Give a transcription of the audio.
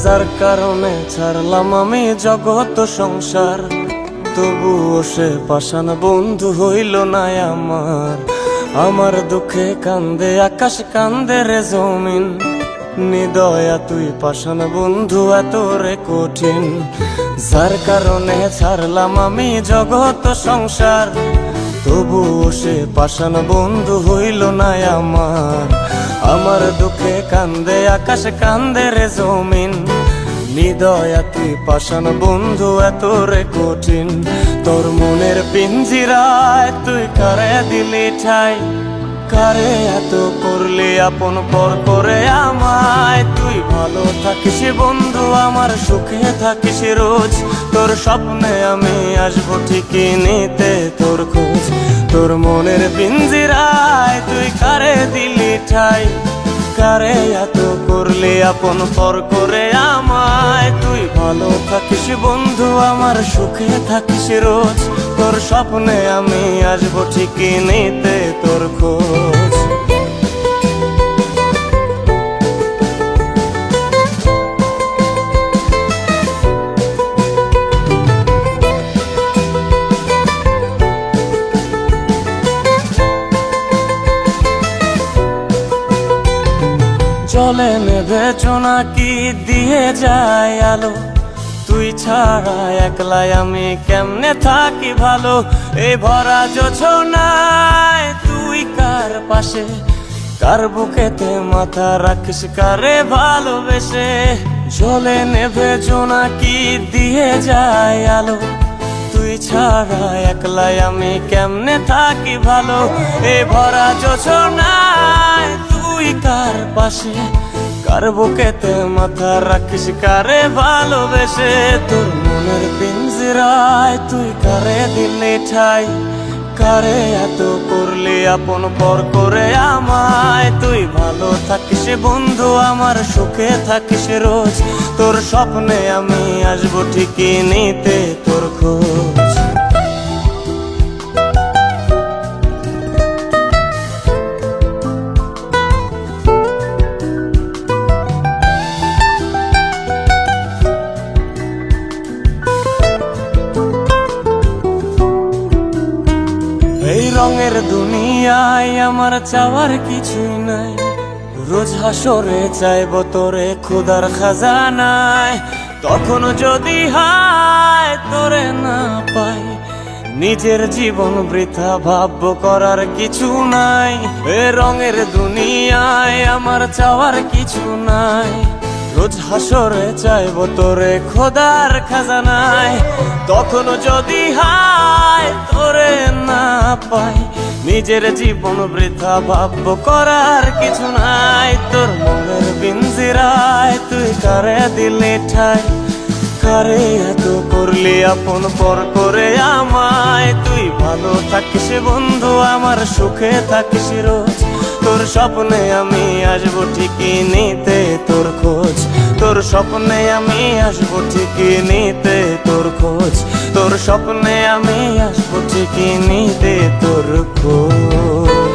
যার কারণে ছাড়লাম আমি জগৎ সংসার, তবুও সে পাষাণ বন্ধু হইল না আমার। আমার দুঃখে কান্দে আকাশ, কান্দে রে জমিন, নিদয়া তুই পাষাণ বন্ধু এত রে কঠিন। যার কারণে ছাড়লাম আমি জগৎ সংসার, তবুও সে পাষাণ বন্ধু হইল না আমার। আমার দুঃখে কান্দে আকাশ, কান্দে রে জমিন, নিদয়া তুই পাষাণ বন্ধু এত রে কঠিন। তোর মনের পিঞ্জিরায় তুই কারে দিলি ঠাই, কারে এত করলি আপন পর করে আমায়। তুই ভালো থাকিস বন্ধু আমার, সুখে থাকিস রোজ, তোর স্বপ্নে আমি আসবো ঠিকই নিতে তোর খোঁজ। তোর মনের পিঞ্জিরায় তুই কারে দিলি ঠাই, কারে এত করলি আপন পর করে আমায়। তুই ভালো থাকিস বন্ধু আমার, সুখে থাকিস রোজ, তোর স্বপ্নে আমি আসবো ঠিকই নিতে তোর খোঁজ। জলে নেভে চোনাকি দিয়ে যায় আলো, তুই ছাড়া একলাই আমি কেমনে থাকি ভালো। এই ভরা জোছনায় তুই কার পাশে, কার বুকেতে মাথা রাখিস কারে ভালোবেসে। জলে নেভে জোনাকি দিয়ে যায় আলো, তুই ছাড়া একলাই আমি কেমনে থাকি ভালো। এই ভরা জোছনায় তুই কার পাশে, কার বুকেতে মাথা রাখিস কারে ভালোবেসে। তোর মনের পিঞ্জিরায় তুই কারে দিলি ঠাই, কারে এত করলি আপন পর করে আমায়। তুই ভালো থাকিস বন্ধু আমার, সুখে থাকিস রোজ, তোর স্বপ্নে আমি আসবো ঠিকই নিতে তোর খোঁজ। এই রঙের দুনিয়ায় আমার চাওয়ার কিছুই নাই, রোজ হাসরে চাইব তোরে খোদার খাজানায়। তখন যদি হায় তোরে না পাই, নিজের জীবন বৃথা ভাবব করার কিছু নাই। এ রঙের দুনিয়ায় আমার চাওয়ার কিছু নাই, রোজ হাসরে চাইব তোরে খোদার খাজানায়। তখন যদি হায় তোরে না পাই, নিজের জীবন বৃথা ভাবব করার কিছু নাই। তোর মনের পিঞ্জিরায় তুই কারে দিলি ঠাই, কারে এত করলি আপন পর করে আমায়। তুই ভালো থাকিস বন্ধু আমার, সুখে থাকিস রোজ, তোর স্বপ্নে আমি আসবো ঠিকই নিতে তোর খোঁজ। তোর স্বপ্নে আমি আসবো ঠিকই নিতে তোর খোঁজ, তোর স্বপ্নে আমি আসবো ঠিকই নিতে তোর খোঁজ।